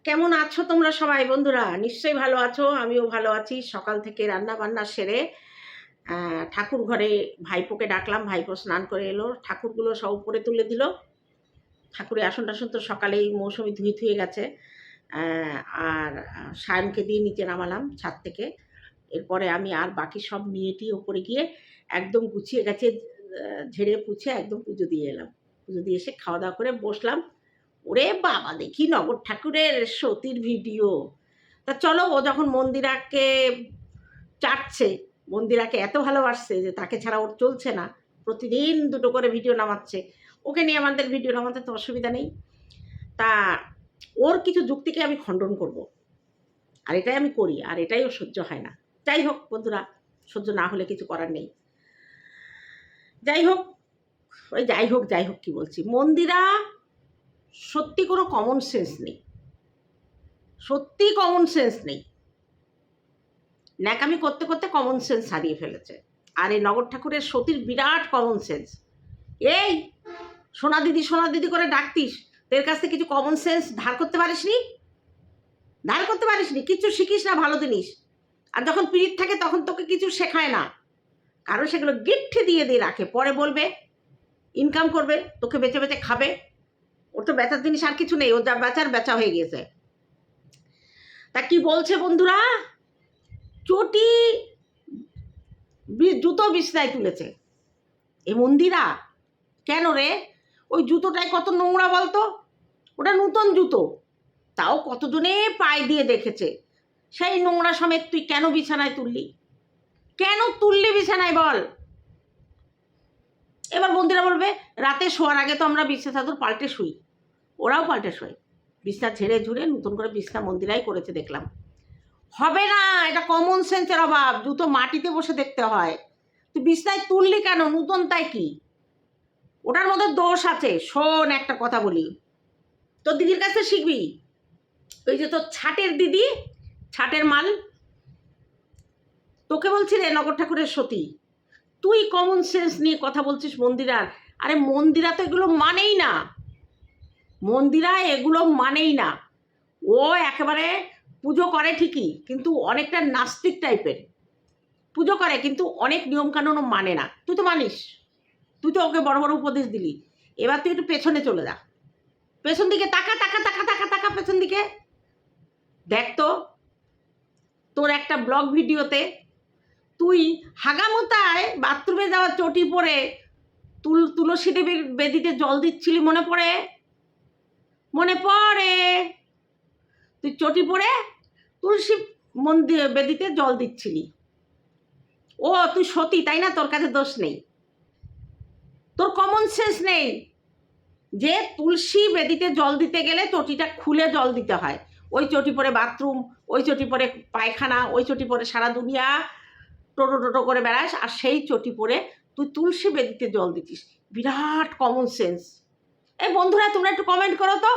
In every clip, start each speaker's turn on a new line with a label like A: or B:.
A: কেমন আছো তোমরা সবাই বন্ধুরা? নিশ্চয়ই ভালো আছো, আমিও ভালো আছি। সকাল থেকে রান্না বান্না সেরে ঠাকুর ঘরে ভাইপোকে ডাকলাম, ভাইপো স্নান করে এলো, ঠাকুরগুলো সব উপরে তুলে দিল। ঠাকুরের আসন টাসন তো সকালেই মৌসুমি ধুয়ে ধুয়ে গেছে। আর সায়নকে দিয়ে নিচে নামালাম ছাদ থেকে। এরপরে আমি আর বাকি সব নিয়ে টিয়ে ওপরে গিয়ে একদম গুছিয়ে গেছে, ঝেড়ে পুছে একদম পুজো দিয়ে এলাম। পুজো দিয়ে এসে খাওয়া দাওয়া করে বসলাম। ওরে বাবা, দেখি নগর ঠাকুরের সতীর ভিডিও। তা চলো, ও যখন মন্দিরাকে চাটছে, মন্দিরাকে এত ভালোবাসছে যে তাকে ছাড়া ওর চলছে না, প্রতিদিন দুটো করে ভিডিও নামাচ্ছে। ওকে নিয়ে আমাদের ভিডিও নামাতে তো অসুবিধা নেই। তা ওর কিছু যুক্তিকে আমি খণ্ডন করব, আর এটাই আমি করি, আর এটাই ওর সহ্য হয় না। যাই হোক বন্ধুরা, সহ্য না হলে কিছু করার নেই। যাই হোক, ওই যাই হোক কি বলছি, মন্দিরা সত্যি কোনো কমন সেন্স নেই, সত্যি কমন সেন্স নেই। ন্যাকামি করতে করতে কমন সেন্স হারিয়ে ফেলেছে। আর এই নগর ঠাকুরের সতীর বিরাট কমন সেন্স। এই সোনা দিদি করে ডাকতিস, তোর কাছ থেকে কিছু কমন সেন্স ধার করতে পারিসনি? কিচ্ছু শিখিস না ভালো জিনিস। আর যখন পিরিত থাকে তখন তোকে কিছু শেখায় না, কারণ সেগুলো গিফট দিয়ে দিয়ে রাখে। পরে বলবে ইনকাম করবে, তোকে বেচে বেচে খাবে। ওর তো বেচার জিনিস আর কিছু নেই, ও যা বেচার বেচা হয়ে গেছে। তা কি বলছে বন্ধুরা? চটি জুতো বিছনায় তুলেছে। এ মন্দিরা, কেন রে? ওই জুতোটাই কত নোংরা বলতো। ওটা নূতন জুতো, তাও কতজনে পায়ে দিয়ে দেখেছে। সেই নোংরা সমেত তুই কেন বিছানায় তুললি? কেন তুললি বিছানায় বল? এবার বন্ধুরা বলবে রাতে শোয়ার আগে তো আমরা বিছনা চাদর পাল্টে শুই। ওরাও পাল্টে শোয়, বিছনা ঝেড়ে ঝুড়ে নতুন করে বিছনা মন্দিরাই করেছে দেখলাম। হবে না, এটা কমন সেন্সের অভাব। জুতো মাটিতে বসে দেখতে হয়, তুই বিছনায় তুললি কেন? নূতন তাই কি? ওটার মধ্যে দোষ আছে। শোন, একটা কথা বলি, তোর দিদির কাছে শিখবি। ওই যে তোর ছাটের দিদি, ছাটের মাল, তোকে বলছি রে নগর ঠাকুরের সতী, তুই কমন সেন্স নিয়ে কথা বলছিস মন্দিরার। আরে মন্দিরা তো এগুলো মানেই না, মন্দিরা এগুলো মানেই না। ও একেবারে পুজো করে ঠিকই, কিন্তু অনেকটা নাস্তিক টাইপের পুজো করে, কিন্তু অনেক নিয়মকানুনও মানে না। তুই তো মানিস, তুই তো ওকে বড় বড় উপদেশ দিলি। এবার তুই একটু পেছনে চলে যা, পেছন দিকে তাকা তাকা তাকা তাকা তাকা, পেছন দিকে দেখ তো। তোর একটা ব্লগ ভিডিওতে তুই হাগামোতায় বাথরুমে যাওয়া চটি পরে তুলসী দেবীর বেদিতে জল দিচ্ছিলি, মনে পড়ে? মনে পড়ে? তুই চটি পরে তুলসী মন্দির বেদিতে জল দিচ্ছিলি। ও তুই সতী তাই না? তোর কাছে দোষ নেই, তোর কমন সেন্স নেই যে তুলসী বেদিতে জল দিতে গেলে চটিটা খুলে জল দিতে হয়। ওই চটি পরে বাথরুম, ওই চটি পরে পায়খানা, ওই চটি পরে সারা দুনিয়া টোটো টোটো করে বেড়াস, আর সেই চটি পরে তুই তুলসী বেদিতে জল দিতিস। বিরাট কমন সেন্স। এই বন্ধুরা তোমরা একটু কমেন্ট করো তো,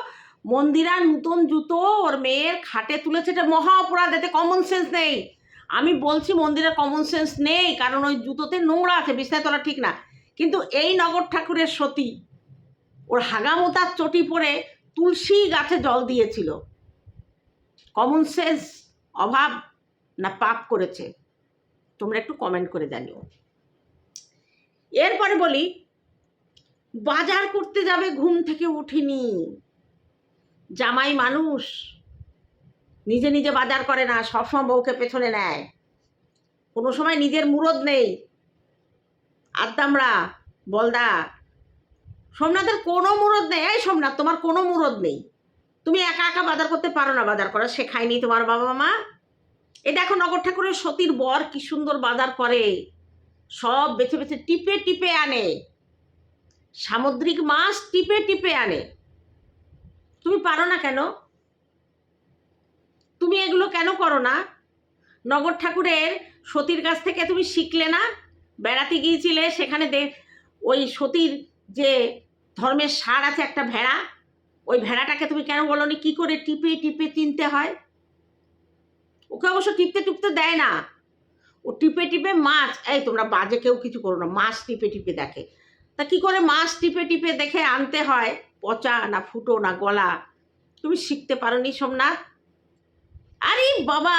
A: মন্দিরা নতুন জুতো ওর মেয়ের খাটে তুলেছে, এটা মহা অপরাধ, এতে কমন সেন্স নেই। আমি বলছি মন্দিরের কমন সেন্স নেই, কারণ ওই জুতোতে নোংরা আছে, বিছনায় তোলা ঠিক না। কিন্তু এই নগর ঠাকুরের সতী ওর হাগামোতার চটি পরে তুলসী গাছে জল দিয়েছিল। কমন সেন্স অভাব না পাপ করেছে? তোমরা একটু কমেন্ট করে জানিও। এরপরে বলি, বাজার করতে যাবে, ঘুম থেকে উঠিনি। জামাই মানুষ, নিজে নিজে বাজার করে না, সবসময় বউকে পেছনে নেয়। কোনো সময় নিজের মুরদ নেই। আদ্দামরা, বলদা, সোমনাথের কোনো মুরদ নেই। এই সোমনাথ, তোমার কোনো মুরদ নেই, তুমি একা একা বাজার করতে পারো না, বাজার করা শেখায়নি তোমার বাবা মা। এই দেখো নগর ঠাকুরের সতীর বর কি সুন্দর বাজার করে, সব বেছে বেছে টিপে টিপে আনে, সামুদ্রিক মাছ টিপে টিপে আনে। তুমি পারো না কেন? তুমি এগুলো কেন করো না? নগর ঠাকুরের সতীর কাছ থেকে তুমি শিখলে না? বেড়াতে গিয়েছিলে, সেখানে ওই সতীর যে ধর্মের সার আছে একটা ভেড়া, ওই ভেড়াটাকে তুমি কেন বলোনি কি করে টিপে টিপে চিনতে হয়? ওকে অবশ্য টিপতে টুপতে দেয় না, ও টিপে টিপে মাছ, এই তোমরা বাজে কেউ কিছু করো না, মাছ টিপে টিপে দেখে। তা কি করে মাছ টিপে টিপে দেখে আনতে হয়? পচা না ফুটো না গলা, তুমি শিখতে পারোনি সোমনাথ? আরে বাবা,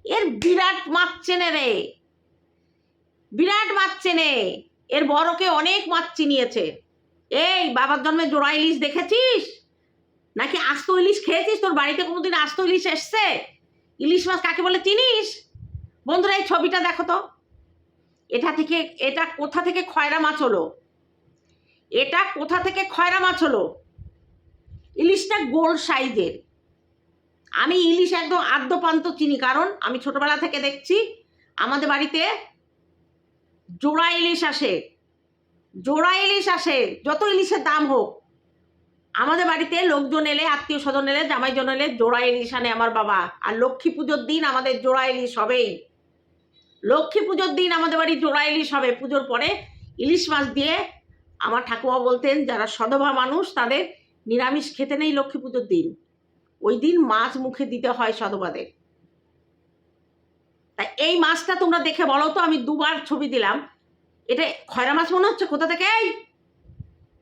A: এর বিরাট মাছ চেনে রে, বিরাট মাছ চেনে। এর বড়কে অনেক মাছ চিনিয়েছে। এই বাবার জন্মে জোড়া ইলিশ দেখেছিস নাকি আস্ত ইলিশ খেয়েছিস? তোর বাড়িতে কোনোদিন আস্ত ইলিশ এসছে? ইলিশ মাছ কাকে বলে চিনিস? বন্ধুরা এই ছবিটা দেখো তো, এটা কোথা থেকে খয়রা মাছ হলো? এটা কোথা থেকে খয়রা মাছ হলো? ইলিশটা গোল সাইজের। আমি ইলিশ একদম আদ্যপান্ত চিনি, কারণ আমি ছোটবেলা থেকে দেখছি আমাদের বাড়িতে জোড়া ইলিশ আসে, জোড়া ইলিশ আসে। যত ইলিশের দাম হোক, আমাদের বাড়িতে লোকজন এলে, আত্মীয় স্বজন এলে, জামাইজন এলে জোড়া ইলিশ আনে আমার বাবা। আর লক্ষ্মী পুজোর দিন আমাদের জোড়া ইলিশ হবেই। লক্ষ্মী পুজোর দিন আমাদের বাড়ি জোড়া ইলিশ হবে। পুজোর পরে ইলিশ মাছ দিয়ে আমার ঠাকুমা বলতেন যারা সধবা মানুষ তাদের নিরামিষ খেতে নেই লক্ষ্মী পুজোর দিন। ওই দিন মাছ মুখে দিতে হয় সধবাদের। তাই এই মাছটা তোমরা দেখে বলো তো, আমি দুবার ছবি দিলাম, এটা খয়রা মাছ মনে হচ্ছে কোথা থেকে? এই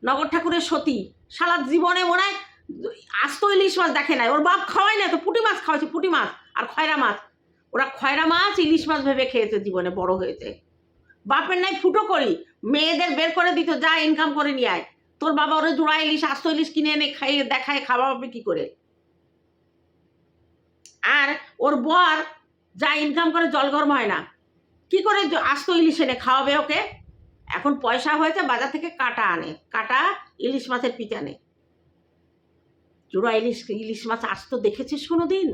A: নগর ঠাকুরের সতী সারা জীবনে মনে হয় আস্ত ইলিশ মাছ দেখে নাই। ওর বাপ খাওয়াই না তো, পুঁটি মাছ খাওয়াইছে, পুঁটি মাছ আর খয়রা মাছ। ওরা খয়রা মাছ ইলিশ মাছ ভেবে খেয়েছে, জীবনে বড় হয়েছে। বাপের নাই ফুটো করি, মেয়েদের বের করে দিত, যা ইনকাম করে নিয়ে আয়। তোর বাবা ওরা জোড়া ইলিশ আস্ত ইলিশ কিনে এনে খাইয়ে দেখায়, খাওয়াবে কি করে? আর ওর বর যা ইনকাম করে জল গরম হয় না, কি করে আস্ত ইলিশ এনে খাওয়াবে ওকে? এখন পয়সা হয়েছে, বাজার থেকে কাটা আনে, কাটা ইলিশ মাছের পিচ আনে। জোড়া ইলিশ মাছ আস্ত দেখেছিস কোনো দিন?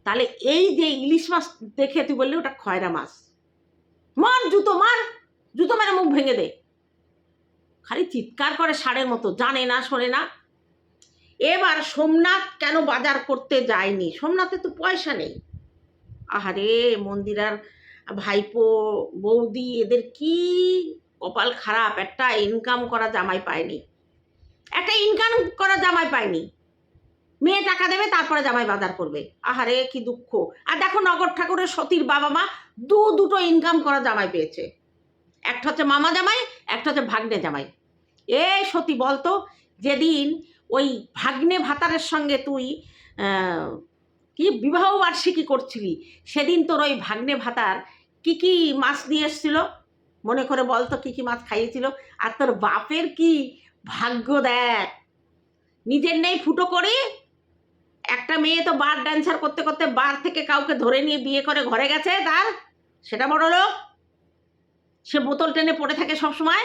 A: তাহলে এই যে ইলিশ মাছ দেখে তুই বললি ওটা খয়রা মাছ, মার জুতো, মার জুতো মেরে মুখ ভেঙে দে। খালি চিৎকার করে ষাঁড়ের মতো, জানে না শোনে না। এবার সোমনাথ কেন বাজার করতে যায়নি? সোমনাথে তো পয়সা নেই। আহারে মন্দিরার ভাইপো বৌদি এদের কি কপাল খারাপ, একটা ইনকাম করা জামাই পায়নি, একটা ইনকাম করা জামাই পায়নি। মেয়ে টাকা দেবে তারপরে জামাই বাজার করবে। আহারে কি দুঃখ। আর দেখো নগর ঠাকুরের সতীর বাবা মা দুটো ইনকাম করা জামাই পেয়েছে। একটা হচ্ছে মামা জামাই, একটা হচ্ছে ভাগ্নে জামাই। এ সতী বলতো, যেদিন ওই ভাগ্নে ভাতারের সঙ্গে তুই কি বিবাহ বার্ষিকী করছিলি, সেদিন তোর ওই ভাগ্নে ভাতার কি কি মাছ নিয়ে এসছিল মনে করে বলতো, কি কি মাছ খাইয়েছিল? আর তোর বাপের কি ভাগ্য দেখ, নিজের নেই ফুটো করি। একটা মেয়ে তো বার ড্যান্সার করতে করতে বার থেকে কাউকে ধরে নিয়ে বিয়ে করে ঘরে গেছে, তার সেটা বড় লোক, সে বোতল টেনে পড়ে থাকে সব সময়।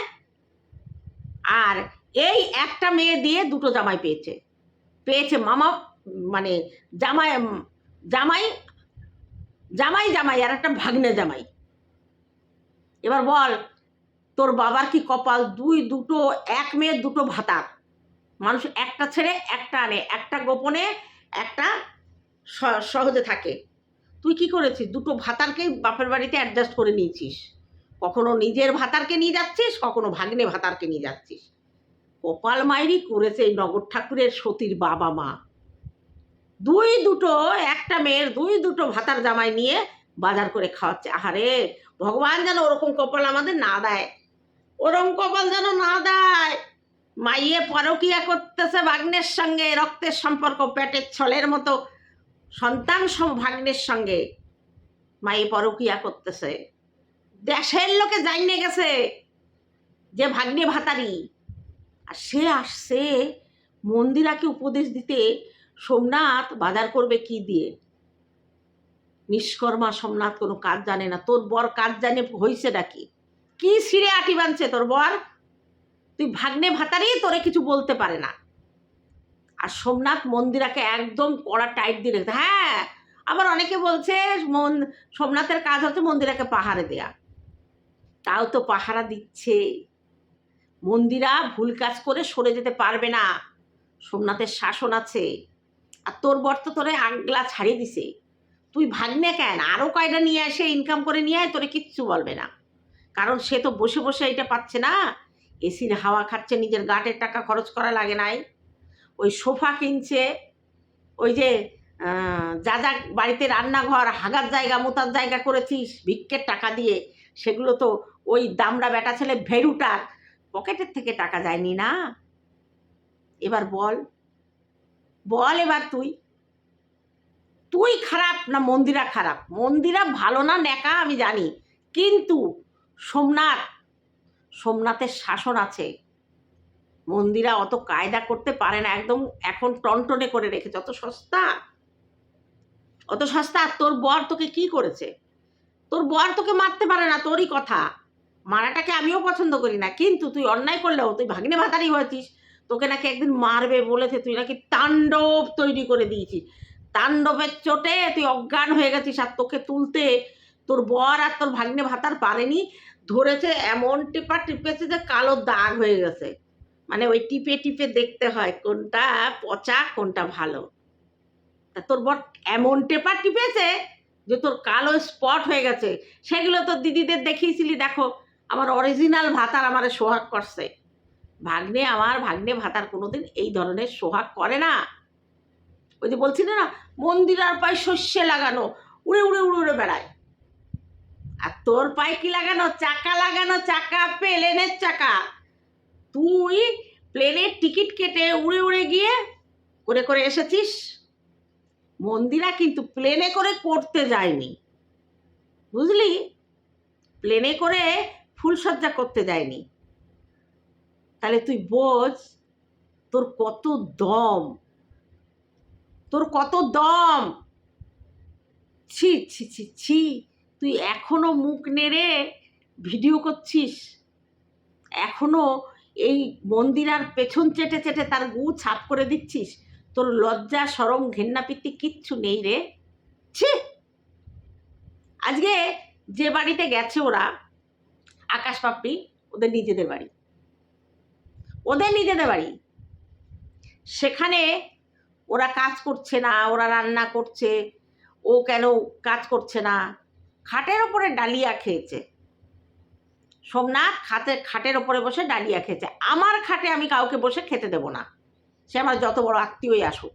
A: আর এই একটা মেয়ে দিয়ে দুটো জামাই পেয়েছে মামা, মানে জামাই জামাই জামাই জামাই আর একটা ভাগ্নে জামাই। এবার বল তোর বাবার কি কপাল, দুটো এক মেয়ের দুটো ভাতার। মানুষ একটা ছেড়ে একটা আনে, একটা গোপনে একটা সহজে থাকে। তুই কি করেছিস? দুটো ভাতারকেই বাপের বাড়িতে অ্যাডজাস্ট করে নিয়েছিস। কখনো নিজের ভাতারকে নিয়ে যাচ্ছিস, কখনো ভাগ্নে ভাতারকে নিয়ে যাচ্ছিস। কপাল মাইরি করেছে এই নগর ঠাকুরের সতীর বাবা মা। দুটো একটা মেয়ের দুটো ভাতার জামাই নিয়ে বাজার করে খাওয়াচ্ছে। আহারে ভগবান যেন ওরকম কপাল আমাদের না দেয়, ওরকম কপাল যেন না দেয়। মাইয়ে পরকিয়া করতেছে ভাগ্নের সঙ্গে, রক্তের সম্পর্ক, পেটের ছলের মতো সন্তান ভাগ্নের সঙ্গে মাইয়ে পরকিয়া করতেছে। দেশের লোকে জানিয়ে গেছে যে ভাগ্নে ভাতারি। আর সে আসছে মন্দিরাকে উপদেশ দিতে, সোমনাথ বাজার করবে কি দিয়ে? নিষ্কর্মা সোমনাথ কোনো কাজ জানে না। তোর বর কাজ জানে হয়েছে নাকি? কি ছিঁড়ে আটি বানছে তোর বর? তুই ভাগ্নে ভাতারি, তোরে কিছু বলতে পারে না। আর সোমনাথ মন্দিরাকে একদম কড়া টাইট দিয়ে রেখেছে। হ্যাঁ, আবার অনেকে বলছে সোমনাথের কাজ হচ্ছে মন্দিরাকে পাহারা দেয়া। তাও তো পাহারা দিচ্ছে। মন্দিরা ভুল কাজ করে সরে যেতে পারবে না, সোমনাথের শাসন আছে। আর তোর বর তো তোরে আগলা ছাড়িয়ে দিছে। তুই ভাগ্নে কেন, আরও কয়টা নিয়ে এসে ইনকাম করে নিয়ে আয়, তোরে কিচ্ছু বলবে না। কারণ সে তো বসে বসে এটা পাচ্ছে না, এসির হাওয়া খাচ্ছে, নিজের গাটের টাকা খরচ করা লাগে নাই। ওই সোফা কিনছে, ওই যে যা যা বাড়িতে রান্নাঘর, হাগার জায়গা, মোতার জায়গা করেছিস ভিক্ষের টাকা দিয়ে, সেগুলো তো ওই দামড়া বেটা ছেলে ভেরুটার পকেটের থেকে টাকা যায়নি না? এবার বল, বল এবার তুই খারাপ না মন্দিরা খারাপ? মন্দিরা ভালো না ন্যাকা আমি জানি, কিন্তু সোমনাথের শাসন আছে। মন্দিরা অত কায়দা করতে পারে না, একদম এখন টনটনে করে রেখেছে। অত সস্তা। তোর বর তোকে কি করেছে? তোর বর তোকে মারতে পারে না, তোরই কথা। মারাটাকে আমিও পছন্দ করি না, কিন্তু তুই অন্যায় করলেও তুই ভাগ্নে ভাতারি হয়েছিস। তোকে নাকি একদিন মারবে বলেছে, তুই নাকি তাণ্ডব তৈরি করে দিয়েছিস। তাণ্ডবের চোটে তুই অজ্ঞান হয়ে গেছিস, আর তোকে তুলতে তোর বর আর তোর ভাগ্নে ভাতার পারেনি। ধরেছে এমন টিপা টিপেছে যে কালো দাগ হয়ে গেছে। মানে ওই টিপে টিপে দেখতে হয় কোনটা পচা কোনটা ভালো। তা তোর বর এমন টেপা টিপেছে যে তোর কালো স্পট হয়ে গেছে। সেগুলো তোর দিদিদের দেখিয়েছিলি, দেখো আমার অরিজিনাল ভাতার আমারে সোহাগ করছে। ভাগ্নে ভাতার কোনোদিন এই ধরনের সোহাগ করে না। ওই যে বলছিল না, মন্দিরার পায়ে শস্যে লাগানো, উড়ে উড়ে উড়ে উড়ে বেড়ায়। আর তোর পায়ে কি লাগানো? চাকা লাগানো, চাকা প্লেনের চাকা। তুই প্লেনের টিকিট কেটে উড়ে উড়ে গিয়ে করে করে এসেছিস। মন্দিরা কিন্তু প্লেনে করে করতে যায়নি, বুঝলি? প্লেনে করে ফুলসজ্জা করতে যায়নি। তাহলে তুই বোঝ তোর কত দম, ছি ছি ছি ছি। তুই এখনো মুখ নেড়ে ভিডিও করছিস, এখনো এই মন্দিরার পেছন চেটে চেটে তার গু ছাপ করে দিচ্ছিস। তোর লজ্জা শরম ঘেন্না পিত্তি কিচ্ছু নেই রে, ছি। আজকে যে বাড়িতে গেছে ওরা, আকাশ পাপড়ি, ওদের নিজেদের বাড়ি, সেখানে ওরা কাজ করছে না, ওরা রান্না করছে, ও কেন কাজ করছে না? খাটের ওপরে ডালিয়া খেয়েছে সোমনাথ, খাটের ওপরে বসে ডালিয়া খেয়েছে। আমার খাটে আমি কাউকে বসে খেতে দেব না, সে আমার যত বড় আত্মীয়ই আসুক।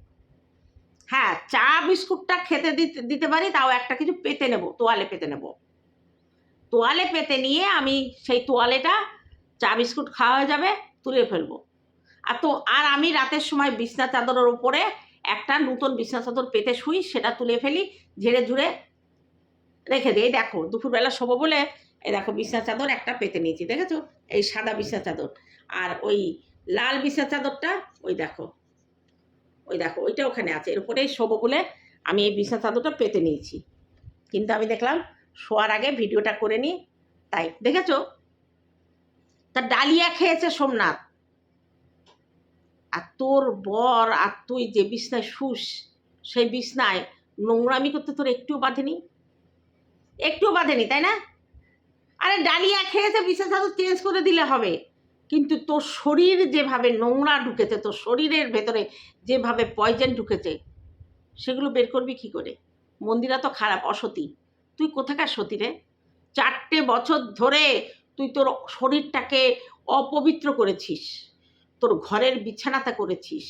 A: হ্যাঁ, চা বিস্কুটটা খেতে দিতে পারি, তাও একটা কিছু পেতে নেব, তোয়ালে পেতে নিয়ে আমি সেই তোয়ালেটা চা বিস্কুট খাওয়া হয়ে যাবে, তুলে ফেলবো। আর আমি রাতের সময় বিছনা চাদরের উপরে একটা নতুন বিছনা চাদর পেতে শুই, সেটা তুলে ফেলি, ঝেড়ে ঝুড়ে রেখে দিই। দেখো দুপুরবেলা শোবো বলে এই দেখো বিছনা চাদর একটা পেতে নিয়েছি, দেখেছো? এই সাদা বিছনা চাদর, আর ওই লাল বিছনা চাদরটা ওই দেখো ওইটা ওখানে আছে, এর উপরেই শোবো বলে আমি এই বিছনা চাদরটা পেতে নিয়েছি। কিন্তু আমি দেখলাম শোয়ার আগে ভিডিওটা করে নিই, তাই দেখেছো? তা ডালিয়া খেয়েছে সোমনাথ, আর তোর বর আর তুই যে বিছনায় শুস, সেই বিছনায় নোংরামি করতে তোর একটুও বাঁধেনি, তাই না? আরে ডালিয়া খেয়েছে, বিছনা চাদর চেঞ্জ করে দিলে হবে, কিন্তু তোর শরীর যেভাবে নোংরা ঢুকেছে, তোর শরীরের ভেতরে যেভাবে পয়জন ঢুকেছে, সেগুলো বের করবি কি করে? মন্দিরা তো খারাপ, অসতী। তুই কোথাকার সতী রে? 4টে বছর ধরে তুই তোর শরীরটাকে অপবিত্র করেছিস, তোর ঘরের বিছানাটা করেছিস,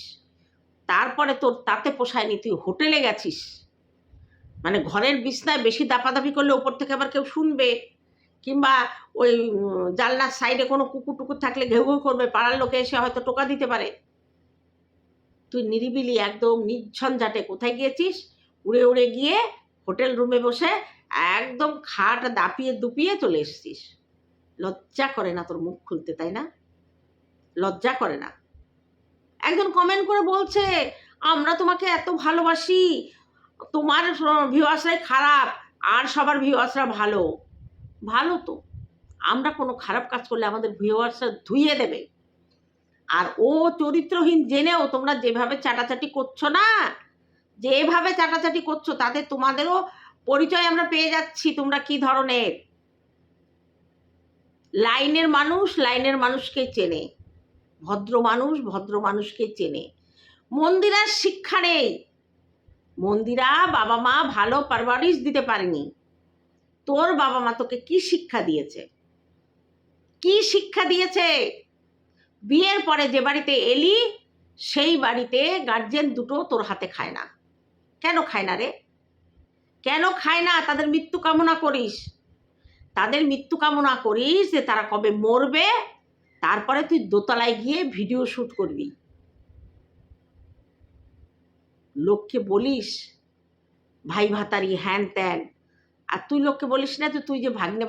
A: তারপরে তোর তাতে পোষায়নি, তুই হোটেলে গেছিস। মানে ঘরের বিছনায় বেশি দাপাদাপি করলে ওপর থেকে আবার কেউ শুনবে, কিংবা ওই জানলার সাইডে কোনো কুকুর টুকুর থাকলে ঘেউ ঘেউ করবে, পাড়ার লোকে এসে হয়তো টোকা দিতে পারে। তুই নিরিবিলি একদম নির্ঝঞ্ঝাটে কোথায় গিয়েছিস? উড়ে উড়ে গিয়ে হোটেল রুমে বসে একদম খাট দাপিয়ে দুপিয়ে চলে এসেছিস। লজ্জা করে না তোর মুখ খুলতে, তাই না? লজ্জা করে না? একজন কমেন্ট করে বলছে, আমরা তোমাকে এত ভালোবাসি, তোমার ভিউয়ার্সরাই খারাপ আর সবার ভিউয়ার্সরা ভালো তো। আমরা কোনো খারাপ কাজ করলে আমাদের ভিউয়ার্সরা ধুইয়ে দেবে। আর ও চরিত্রহীন জেনেও তোমরা যেভাবে চাটাচাটি করছো না, তাতে তোমাদেরও পরিচয় আমরা পেয়ে যাচ্ছি, তোমরা কি ধরনের। লাইনের মানুষকে চেনে, ভদ্র মানুষকে চেনে। মন্দিরার শিক্ষা নেই, মন্দিরা বাবা মা ভালো পারভারিশ দিতে পারেনি। তোর বাবা মা তোকে কি শিক্ষা দিয়েছে? বিয়ের পরে যে বাড়িতে এলি, সেই বাড়িতে গার্জেন দুটো তোর হাতে খায় না। কেন খায় না রে? কেন খায় না? তাদের মৃত্যু কামনা করিস যে তারা কবে মরবে, তারপরে তুই দোতলায় গিয়ে ভিডিও শ্যুট করবি। লোককে বলিস ভাই ভাতারি হ্যান ত্যান, আর তুই লোককে বলিস না তো তুই যে ভাগ্নে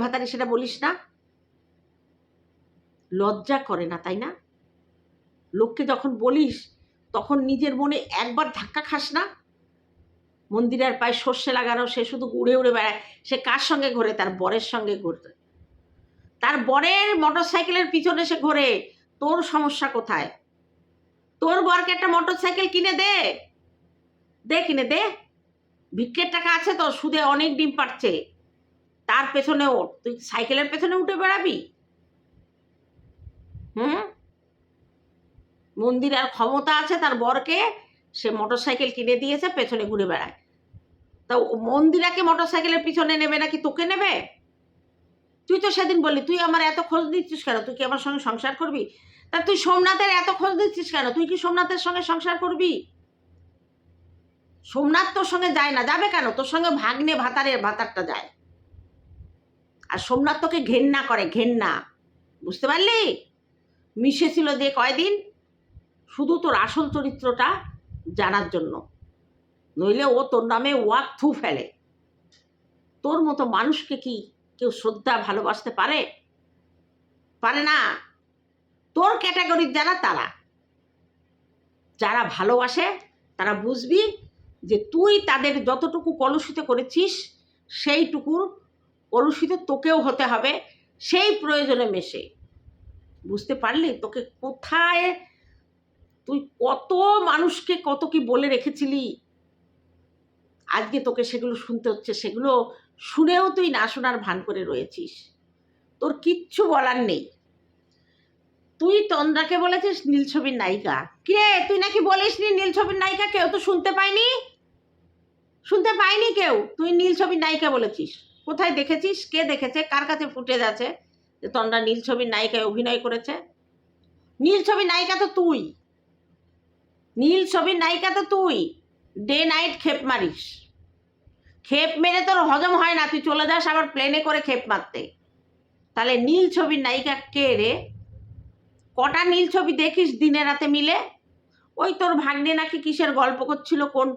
A: ভাতারি সেটা বলিস না? লজ্জা করে না, তাই না? লোককে যখন বলিস তখন নিজের মনে একবার ধাক্কা খাস না? মন্দিরের পায়ে সর্ষে লাগানো, সে শুধু উড়ে উড়ে বেড়ায়। সে কার সঙ্গে ঘোরে? তার বরের সঙ্গে ঘুরতে, তার বরের মোটর সাইকেলের পিছনে সে ঘোরে। তোর সমস্যা কোথায়? তোর বরকে একটা মোটর সাইকেল কিনে দে, কিনে দে। ভিক্ষের টাকা আছে তো, সুদে অনেক ডিম পাচ্ছে, তার পেছনে ওঠ। তুই সাইকেলের পেছনে উঠে বেড়াবি? মন্দির আর ক্ষমতা আছে, তার বরকে সে মোটর সাইকেল কিনে দিয়েছে, পেছনে ঘুরে বেড়ায়। তা মন্দিরাকে মোটর সাইকেলের পিছনে নেবে নাকি তোকে নেবে? তুই তো সেদিন বললি তুই আমার এত খোঁজ দিচ্ছিস কেন, তুই কি আমার সঙ্গে সংসার করবি? তা তুই সোমনাথের এত খোঁজ দিচ্ছিস কেন, তুই কি সোমনাথের সঙ্গে সংসার করবি? সোমনাথ তোর সঙ্গে যায় না, যাবে কেন? তোর সঙ্গে ভাগ্নে ভাতারটা যায়। আর সোমনাথ তোকে ঘেন্না করে, ঘেন্না, বুঝতে পারলি? মিশেছিল যে কয়দিন, শুধু তোর আসল চরিত্রটা জানার জন্য, নইলে ও তোর নামে ওয়াক থু ফেলে। তোর মতো মানুষকে কি কেউ শ্রদ্ধা ভালোবাসতে পারে? পারে না। তোর ক্যাটাগরির যারা ভালোবাসে তারা বুঝবি যে তুই তাদের যতটুকু কলুষিত করেছিস সেইটুকুর কলুষিত তোকেও হতে হবে, সেই প্রয়োজনে মেশে। বুঝতে পারলি? তোকে কোথায় তুই কত মানুষকে কত কি বলে রেখেছিলি, আজকে তোকে সেগুলো শুনতে হচ্ছে। সেগুলো শুনেও তুই না শোনার ভান করে রয়েছিস, তোর কিচ্ছু বলার নেই। তুই তন্দ্রাকে বলেছিস নীল ছবির নায়িকা। কে? তুই নাকি বলিস নি নীল ছবির নায়িকা? কেউ তো শুনতে পায়নি কেউ। তুই নীল ছবির নায়িকা বলেছিস। কোথায় দেখেছিস? কে দেখেছে? কার কাছে ফুটেজ আছে যে তন্দ্রা নীল ছবির নায়িকায় অভিনয় করেছে? নীল ছবির নায়িকা তো তুই, ডে নাইট খেপ মারিস। খেপ মেরে তোর হজম হয় না, তুই চলে যাস আবার প্লেনে করে খেপ মারতে। তাহলে নীল ছবির নায়িকা কে রে? কটা নীল ছবি দেখিস দিনে রাতে মিলে? ওই তোর ভাগ্নে নাকি কিসের গল্প করছিল, কোন,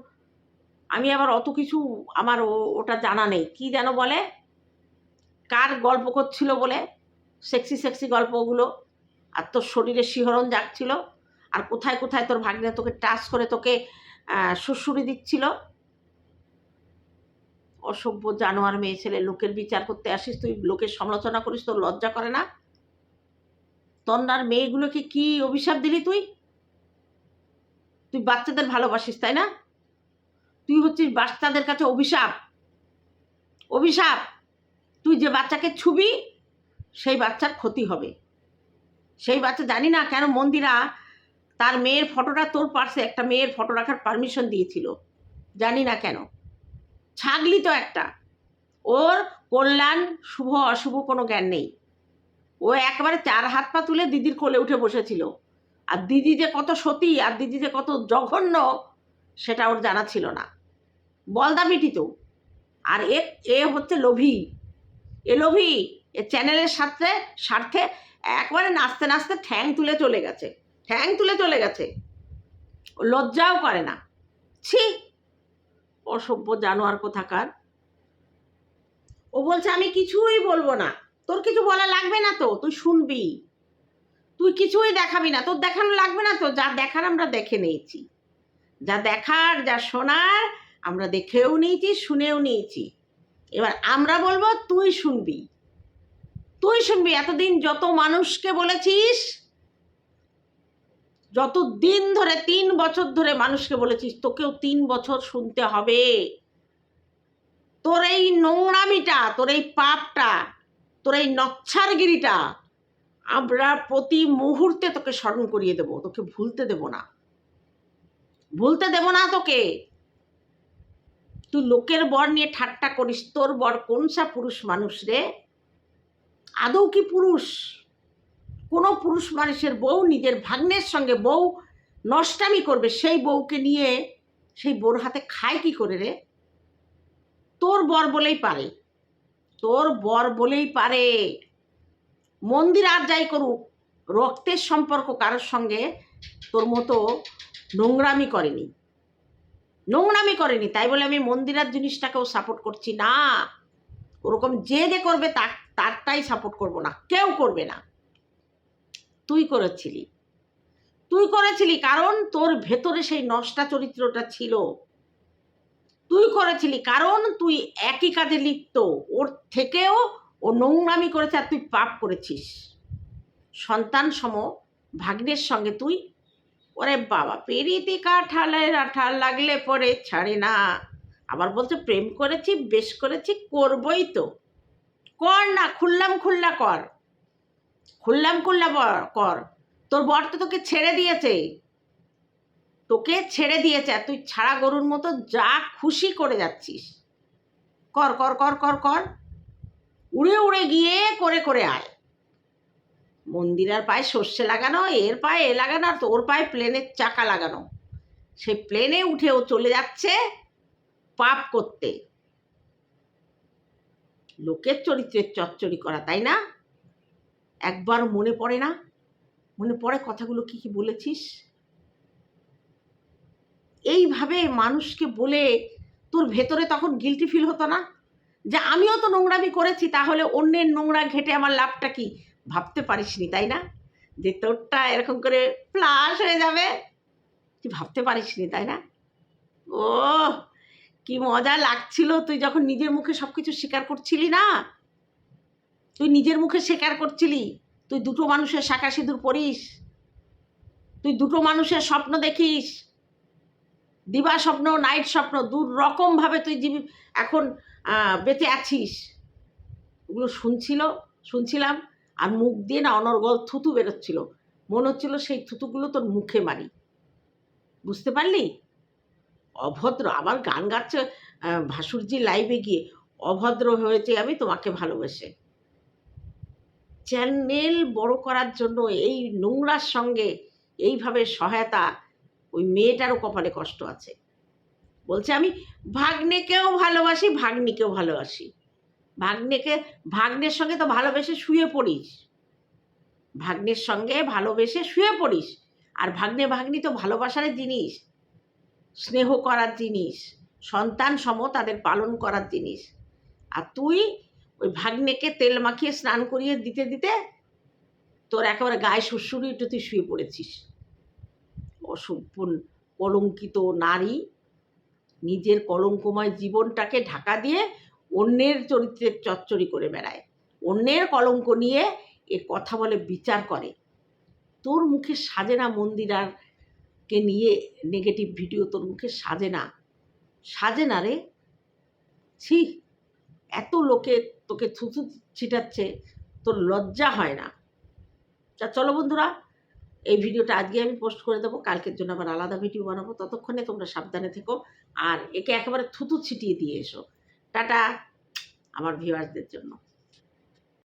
A: আমি আবার অত কিছু আমার ওটা জানা নেই, কি যেন বলে, কার গল্প করছিল বলে, সেক্সি গল্পগুলো, আর তোর শরীরে শিহরণ জাগছিল, আর কোথায় কোথায় তোর ভাগ্নে তোকে টাচ করে তোকে সুড়সুড়ি দিচ্ছিল। অসভ্য জানোয়ার মেয়ে ছেলে, লোকের বিচার করতে আসিস তুই, লোকের সমালোচনা করিস, তোর লজ্জা করে না? তন্দ্রার মেয়েগুলোকে কি অভিশাপ দিলি তুই? বাচ্চাদের ভালোবাসিস, তাই না? তুই হচ্ছিস বাচ্চাদের কাছে অভিশাপ। তুই যে বাচ্চাকে ছুবি সেই বাচ্চার ক্ষতি হবে। সেই বাচ্চা, জানি না কেন মন্দিরা তার মেয়ের ফটোটা তোর পার্সে একটা মেয়ের ফটো রাখার পারমিশন দিয়েছিল, জানি না কেন। ছাগলি তো একটা, ওর কল্যাণ শুভ অশুভ কোনো জ্ঞান নেই। ও একেবারে 4 হাত পা তুলে দিদির কোলে উঠে বসেছিল, আর দিদি যে কত সতী আর দিদি যে কত জঘন্য সেটা ওর জানা ছিল না। বলদা বিটি তো। আর এ হচ্ছে লোভী, এ চ্যানেলের স্বার্থে একবারে নাচতে নাচতে ঠ্যাং তুলে চলে গেছে। ও লজ্জাও করে না। ছি, অসভ্য জানোয়ার কোথাকার। ও বলছে আমি কিছুই বলবো না। তোর কিছু বলা লাগবে না তো, তুই শুনবি, তুই কিছুই দেখাবি না, তোর দেখানো লাগবে না তো। যা দেখার আমরা দেখে নিয়েছি, যা দেখার যা শোনার আমরা দেখেও নিয়েছি, শুনেও নিয়েছি। এবার আমরা বলবো, তুই শুনবি। এতদিন যত মানুষকে বলেছিস, যত দিন ধরে 3 বছর ধরে মানুষকে বলেছিস, তোকেও 3 বছর শুনতে হবে। তোর এই নোংরামিটা, তোর এই পাপটা, তোর এই নচ্ছারগিরিটা আমরা প্রতি মুহূর্তে তোকে স্মরণ করিয়ে দেব, তোকে ভুলতে দেব না তোকে। তুই লোকের বর নিয়ে ঠাট্টা করিস, তোর বর কোনসা পুরুষ মানুষ রে? আদৌ কি পুরুষ? কোনো পুরুষ মানুষের বউ নিজের ভাগ্নের সঙ্গে বউ নষ্টামি করবে, সেই বউকে নিয়ে সেই বউর হাতে খায় কি করে রে? তোর বর বলেই পারে। মন্দির আর যাই করুক, রক্তের সম্পর্ক কারোর সঙ্গে তোর মতো নোংরামি করেনি, নোংরামি করেনি। তাই বলে আমি মন্দিরার জিনিসটাকেও সাপোর্ট করছি না। ওরকম যে করবে তারটাই সাপোর্ট করব না, কেউ করবে না। তুই করেছিলি কারণ তোর ভেতরে সেই নষ্টা চরিত্রটা ছিল। তুই করেছিলি কারণ তুই একই কাজে লিপ্ত, ওর থেকেও ও নোংরামি করেছে আর তুই পাপ করেছিস। সন্তান সম ভাগ্নের সঙ্গে তুই, ওরে বাবা, পেরিতি কাঠালের আঠাল লাগলে পরে ছাড়ে না। আবার বলছে প্রেম করেছি, বেশ করেছি, করবই তো। কর না, খুললাম কর। তোর বর তো তোকে ছেড়ে দিয়েছে, আর তুই ছাড়া গরুর মতো যা খুশি করে যাচ্ছিস। কর কর কর কর কর, উড়ে গিয়ে করে আয়। মন্দিরার পায়ে সর্ষে লাগানো, এর পায়ে এ লাগানো, আর তোর পায়ে প্লেনের চাকা লাগানো। সেই প্লেনে উঠে ও চলে যাচ্ছে পাপ করতে, লোকের চরিত্রের চচ্চড়ি করা, তাই না? একবার মনে পড়ে কথাগুলো কি বলেছিস? এইভাবে মানুষকে বলে তোর ভেতরে তখন গিল্টি ফিল হতো না যে আমিও তো নোংরামি করেছি, তাহলে অন্যের নোংরা ঘেটে আমার লাভটা কি? ভাবতে পারিসনি, তাই না, যে তোরটা এরকম করে ফ্লাশ হয়ে যাবে? তুই ভাবতে পারিসনি, তাই না? ও কি মজা লাগছিল তুই যখন নিজের মুখে সবকিছু স্বীকার করছিলি না। তুই নিজের মুখে স্বীকার করছিলি তুই দুটো মানুষের শাঁখা সিঁদুর পরিস, তুই দুটো মানুষের স্বপ্ন দেখিস, দিবা স্বপ্ন, নাইট স্বপ্ন, দু রকম ভাবে তুই এখন বেঁচে আছিস। ওগুলো শুনছিলাম, আর মুখ দিয়ে না অনর্গল থুতু বেরোচ্ছিল। মনে হচ্ছিল সেই থুতুগুলো তোর মুখে মারি। বুঝতে পারলি? অভদ্র, আবার গান গাচ্ছে ভাসুরজি লাইভে গিয়ে, অভদ্র হয়েছে আমি তোমাকে ভালোবেসে। চ্যানেল বড় করার জন্য এই নোংরার সঙ্গে এইভাবে সহায়তা, ওই মেয়েটারও কপালে কষ্ট আছে। বলছে আমি ভাগ্নেকেও ভালোবাসি, ভাগ্নিকেও ভালোবাসি। ভাগ্নের সঙ্গে তো ভালোবেসে শুয়ে পড়িস, ভাগ্নের সঙ্গে ভালোবেসে শুয়ে পড়িস। আর ভাগ্নি তো ভালোবাসার জিনিস, স্নেহ করার জিনিস, সন্তান সম তাদের পালন করার জিনিস। আর তুই ওই ভাগ্নেকে তেল মাখিয়ে স্নান করিয়ে দিতে তোর একেবারে গায়ে শ্বশুরি একটু তুই শুয়ে পড়েছিস। অসভ্য কলঙ্কিত নারী, নিজের কলঙ্কময় জীবনটাকে ঢাকা দিয়ে অন্যের চরিত্রের চচ্চড়ি করে বেড়ায়, অন্যের কলঙ্ক নিয়ে এ কথা বলে, বিচার করে। তোর মুখে সাজে না মন্দিরাকে নিয়ে নেগেটিভ ভিডিও, তোর মুখে সাজে না রে। ছি, এত লোকে তোকে থুতু ছিটাচ্ছে, তোর লজ্জা হয় না? চলো বন্ধুরা, এই ভিডিওটা আজকে আমি পোস্ট করে দেবো, কালকের জন্য আবার আলাদা ভিডিও বানাবো। ততক্ষণে তোমরা সাবধানে থেকো, আর একে একেবারে থুতু ছিটিয়ে দিয়ে এসো। টাটা আমার ভিউয়ার্সদের জন্য।